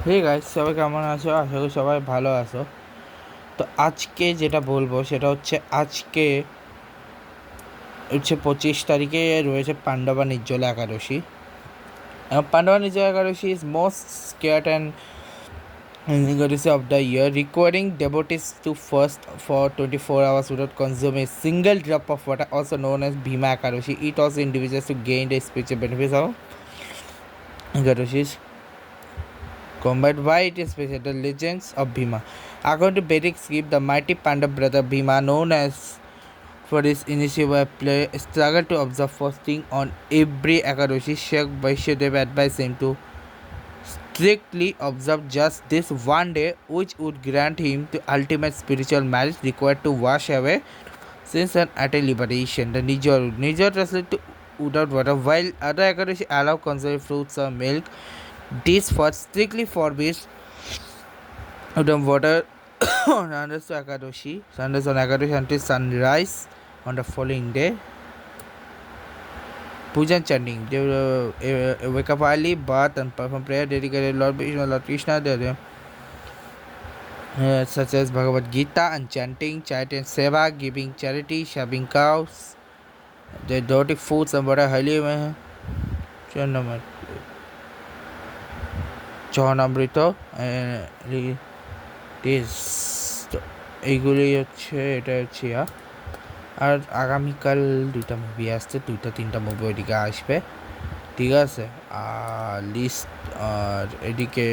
Hey guys, সবাই কেমন আছো? আশা করি সবাই ভালো আছো। তো আজকে যেটা বলবো সেটা হচ্ছে আজকে 25 তারিখে রয়েছে Pandava Nirjala Ekadashi. Pandava Nirjala Ekadashi is most scared and eকাদশী of the year, requiring devotees to fast for 24 hours without consuming a single drop of water, also known as Bhima Ekadashi. It also individuals to gain the spiritual benefits of Ekadashis. Combat why it is special, the legends of Bhima. According to Vedic script, the mighty Pandav brother Bhima, known as for his initiative play, struggled to observe fasting on every Ekadashi. Sheikh Vaishyadev advised him to strictly observe just this one day, which would grant him the ultimate spiritual merit required to wash away sins and attain liberation. The Nijor translated to without water, while other Ekadashi allow consuming fruits or milk. This fast strictly forbids without water on Sundays on Ekadashi until sunrise on the following day. Pujan chanting. They wake up early, bath and perform prayer dedicated to Lord Krishna. Such as Bhagavad Gita and chanting seva, giving charity, shaving cows. They devoting foods and water highly. চরণামৃত এইগুলি হচ্ছে এটা হচ্ছে আর আগামীকাল দুইটা movie আসছে, দুইটা তিনটা movie ওইদিকে আসবে, ঠিক আছে। আর লিস্ট আর এদিকে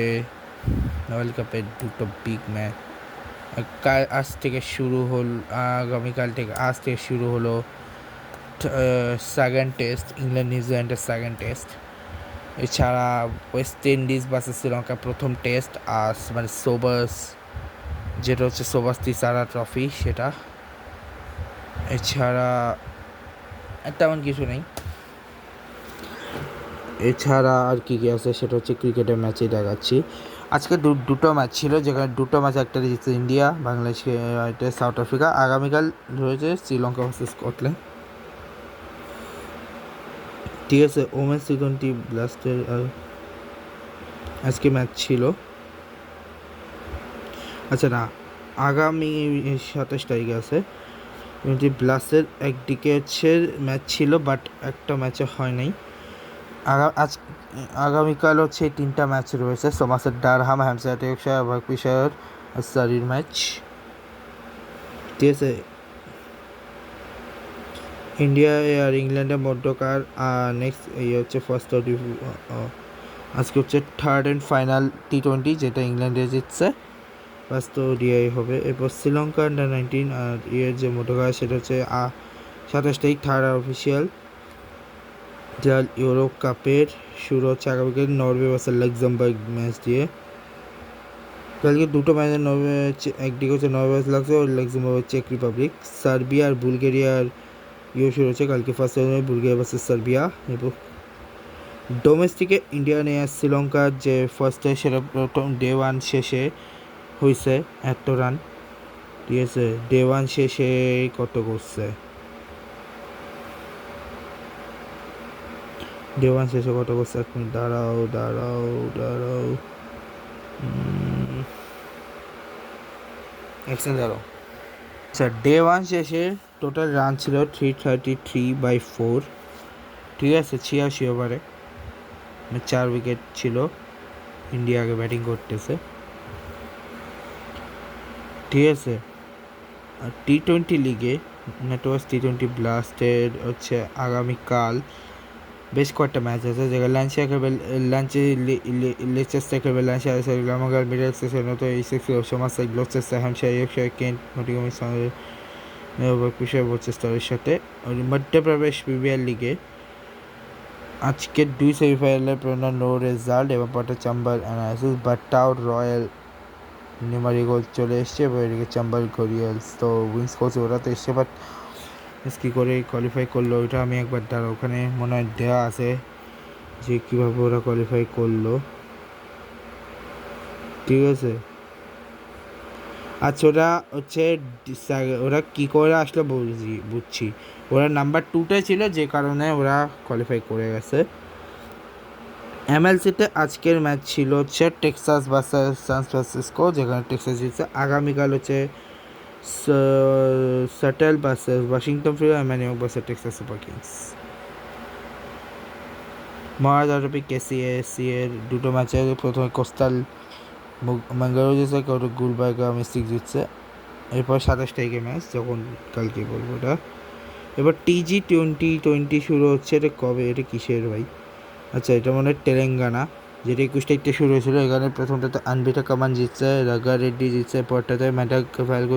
ওয়ার্ল্ড কাপের দুটো বিগ ম্যাচ আজ থেকে শুরু আগামীকাল থেকে আজ থেকে শুরু হলো সেকেন্ড টেস্ট, ইংল্যান্ড নিউজিল্যান্ডের সেকেন্ড টেস্ট। এছাড়া ওয়েস্ট ইন্ডিজ ভার্সেস শ্রীলঙ্কা প্রথম টেস্ট, আর মানে সোবাস যেটা হচ্ছে সোবাস তিসারা ট্রফি সেটা। এছাড়া তেমন কিছু নেই। এছাড়া আর কী কী আছে সেটা হচ্ছে ক্রিকেটের ম্যাচই দেখাচ্ছি। আজকে দুটো ম্যাচ ছিল, যেখানে দুটো ম্যাচ একটা জিতছে ইন্ডিয়া, বাংলাদেশ সাউথ আফ্রিকা। আগামীকাল রয়েছে শ্রীলঙ্কা ভার্সেস স্কটল্যান্ড, ঠিক আছে। ওমেন্স টি20 ব্লাস্টের আজকে ম্যাচ ছিল। আচ্ছা না, আগামী 27 তারিখে আছে টি ব্লাস্টের। একদিকে হচ্ছে ম্যাচ ছিল, বাট একটা ম্যাচে হয় নাই। আগামীকাল হচ্ছে এই তিনটা ম্যাচ রয়েছে। সোমাসের ডারহাম, হ্যামশায়ার, টেকশায়ার, বার্কশায়ার, সারির ম্যাচ, ঠিক আছে। ইন্ডিয়া আর ইংল্যান্ডের মধ্যকার নেক্সট এই হচ্ছে ফার্স্ট আজকে হচ্ছে থার্ড অ্যান্ড ফাইনাল টি20, যেটা ইংল্যান্ডে জিতছে, ফার্স্ট ওডিআই হবে। এরপর শ্রীলঙ্কা আন্ডার-19 আর যে মধ্যকার সেটা হচ্ছে 27 তারিখ, থার্ড অফিসিয়াল। যা ইউরোপ কাপের শুরু হচ্ছে আগামীকাল নরওয়ে ভার্সেস লাক্সেমবার্গ ম্যাচ দিয়ে। কালকে দুটো ম্যাচের নরওয়ে একদিকে হচ্ছে নরওয়ে ভার্সেস লাক্সেমবার্গ চেক রিপাবলিক, সার্বিয়া আর বুলগেরিয়ার শুরু হচ্ছে কালকে ফার্স্ট বুলগেরিয়া ভার্সেস সার্বিয়া। এবং ডোমেস্টিকে ইন্ডিয়া নিয়ে শ্রীলঙ্কার যে ফার্স্টে সেটা প্রথম ডে 1 শেষে হয়েছে 1 রান, ঠিক আছে। ডে 1 শেষে কত করছে, ডে 1 শেষে কত করছে, এক মিনিট দাঁড়াও। আচ্ছা, ডে 1 শেষে টোটাল রান ছিল 333/4, ঠিক আছে। 86 ওভারে 4 উইকেট ছিল। ইন্ডিয়া আগে ব্যাটিং করতেছে, ঠিক আছে। আর টি20 লিগে নেটওয়ার্ক টি20 ব্লাস্টের হচ্ছে আগামীকাল বেশ কয়েকটা ম্যাচ আছে, যেখানে লেচেস্টার খেলবে ল্যান্সিয়া, গ্লামাগার মিডল সেশন তো এই সিক্স সমাজসাই Gloucester, Hampshire, Yorkshire, Kent, Nottingham ওরচেস্টারের সাথে। মধ্যপ্রদেশ প্রিমিয়ার লিগে আজকের 2 সেমিফাইনালের পরিণাম নো রেজাল্ট এবং পরে চাম্বার অ্যানালাইসিস, বাট টাউ রয়্যাল নিউমারিগোল চলে এসছে এবং এদিকে চাম্বার ঘরিয়ালস তো উইন্স করছে, ওরা তো এসছে, বাট কী করে কোয়ালিফাই করলো ওইটা আমি একবার দাঁড়া, ওখানে মনে হয় দেওয়া আছে যে কীভাবে ওরা কোয়ালিফাই করলো, ঠিক আছে। আচ্ছা, ওরা হচ্ছে ওরা কী করে আসলো বুঝছি, ওরা নাম্বার 2তে ছিল, যে কারণে ওরা কোয়ালিফাই করে গেছে। এমএলসিতে আজকের ম্যাচ ছিল হচ্ছে টেক্সাস ভার্সেস সান ফ্রান্সিসকো, যেখানে টেক্সাস জিতছে। আগামীকাল হচ্ছে Seattle versus Washington freedom new versus Texas super kings. Maharaja কেসিএসি এর দুটো ম্যাচে প্রথমে কোস্টাল ম্যাঙ্গালোর জিতছে, গুলবার্গা মিস্টিক জিতছে। এরপর 27 তারিখে ম্যাচ, যখন কালকে বলবো ওটা। এবার টি20 শুরু হচ্ছে। এটা কবে, এটা কিসের ভাই? আচ্ছা, এটা মনে হয় তেলেঙ্গানা, যেটা 21 তারিখে শুরু হয়েছিল। এখানে প্রথমটাতে আনবিটা কামান জিতছে, রাগা রেড্ডি জিতছে, এরপরটাতে ম্যাডাক ফ্যালকো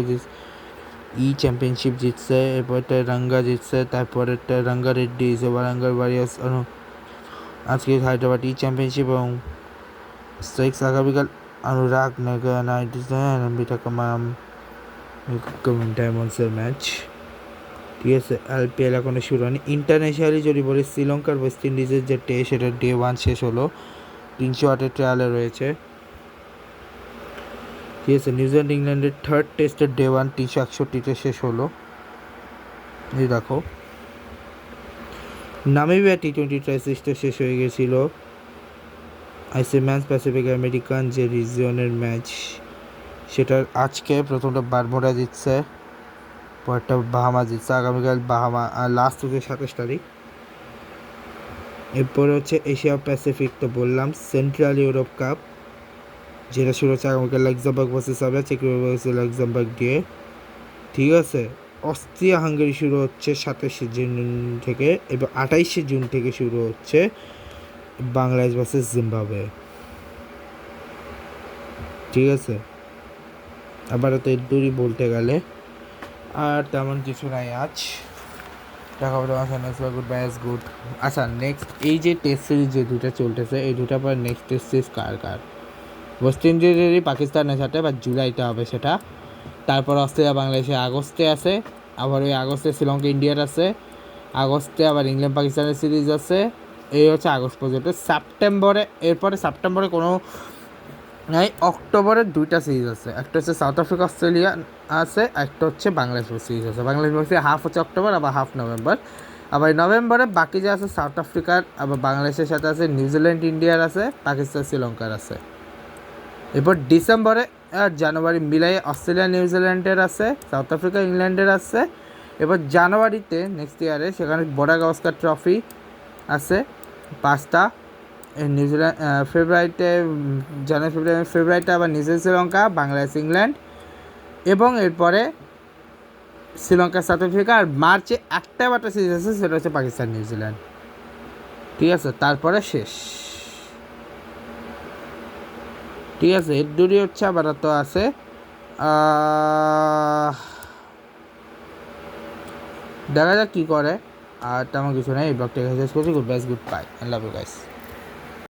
চ্যাম্পিয়নশিপ জিতছে, এরপরটা রাঙ্গা জিতছে, তারপরেরটা রাঙ্গা রেড্ডি, ওয়ারাঙ্গার ওয়ারিয়ার্স আজকে হায়দ্রাবাদ চ্যাম্পিয়নশিপ এবং স্ট্রাইক্স আগামীকাল অনুরাগ নাইট আনবিটা কামান ডায়মন্ডসের ম্যাচ। ঠিক আছে, আইপিএল এখনো শুরু হয়নি। ইন্টারন্যাশনালি যদি বলি, শ্রীলঙ্কার ওয়েস্ট ইন্ডিজের যে টেস্ট, সেটা ডে 1 শেষ হলো, 308 ট্রায়ালে রয়েছে। ঠিক আছে, নিউজিল্যান্ড ইংল্যান্ডের থার্ড টেস্টের ডে 1 361তে শেষ হলো। এই দেখো, নামিবিয়া টি20 টেস্টটা শেষ হয়ে গেছিল। আইসি ম্যাচ প্যাসিফিক আমেরিকান যে রিজিয়নের ম্যাচ, সেটার আজকে প্রথমটা বারমুডা জিতছে, পরেরটা বাহামা জিতছে। আগামীকাল বাহামা লাস্ট হচ্ছে 27 তারিখ। এরপরে হচ্ছে এশিয়া প্যাসিফিক, তো বললাম। সেন্ট্রাল ইউরোপ কাপ, যেটা শুরু হচ্ছে আগামীকাল লাক্সেমবার্গ ভার্সেস সার্বিয়া, চেক রিপাবলিক লাক্সেমবার্গ দিয়ে। ঠিক আছে, অস্ট্রিয়া হাঙ্গেরি শুরু হচ্ছে 27শে জুন থেকে, এবার 28শে জুন থেকে শুরু হচ্ছে বাংলাদেশ ভার্সেস জিম্বাবুয়ে। ঠিক আছে, আবার তো এর দূরই বলতে গেলে আর তেমন কিছু নাই আজ। দেখা হবে তোমার নেক্সট গুড বাই গুড। আচ্ছা, নেক্সট এই যে টেস্ট সিরিজ যে দুটো চলতেছে, এই দুটার পর নেক্সট টেস্ট সিরিজ কার ওয়েস্ট ইন্ডিজেরই পাকিস্তানের সাথে, বা জুলাইতে হবে সেটা। তারপর অস্ট্রেলিয়া বাংলাদেশে আগস্টে আছে, আবার ওই আগস্টে শ্রীলঙ্কা ইন্ডিয়ার আছে, আগস্টে আবার ইংল্যান্ড পাকিস্তানের সিরিজ আছে। এই হচ্ছে আগস্ট পর্যন্ত। সেপ্টেম্বরে, এরপরে সেপ্টেম্বরে কোনো নাই। অক্টোবরে 2টা সিরিজ আছে, একটা হচ্ছে সাউথ আফ্রিকা অস্ট্রেলিয়া আছে, একটা হচ্ছে বাংলাদেশ সিরিজ আছে। বাংলাদেশ সিরিজ হাফ হচ্ছে অক্টোবর, আবার হাফ নভেম্বর। আবার নভেম্বরে বাকি যে আছে সাউথ আফ্রিকার, আবার বাংলাদেশের সাথে আছে নিউজিল্যান্ড ইন্ডিয়ার আছে, পাকিস্তান শ্রীলঙ্কার আছে। এরপর ডিসেম্বরে আর জানুয়ারি মিলাই অস্ট্রেলিয়া নিউজিল্যান্ডের আছে, সাউথ আফ্রিকা ইংল্যান্ডের আছে। এবার জানুয়ারিতে নেক্সট ইয়ারে সেখানে বর্ডার গাভাস্কার ট্রফি আছে 5টা। নিউজিল্যান্ড ফেব্রুয়ারিতে আবার নিউজিল্যান্ড শ্রীলঙ্কা, বাংলাদেশ ইংল্যান্ড, এবং এরপরে শ্রীলঙ্কা সাউথ আফ্রিকা। আর মার্চে একটা সিরিজ আছে, সেটা হচ্ছে পাকিস্তান নিউজিল্যান্ড। ঠিক আছে, তারপরে শেষ। ঠিক আছে, এর দূরই হচ্ছে আবার তো আছে। দেখা যাক কী করে। আর তেমন কিছু নেই, এই ব্লগটা শেষ করছি। Goodbye, I love you guys.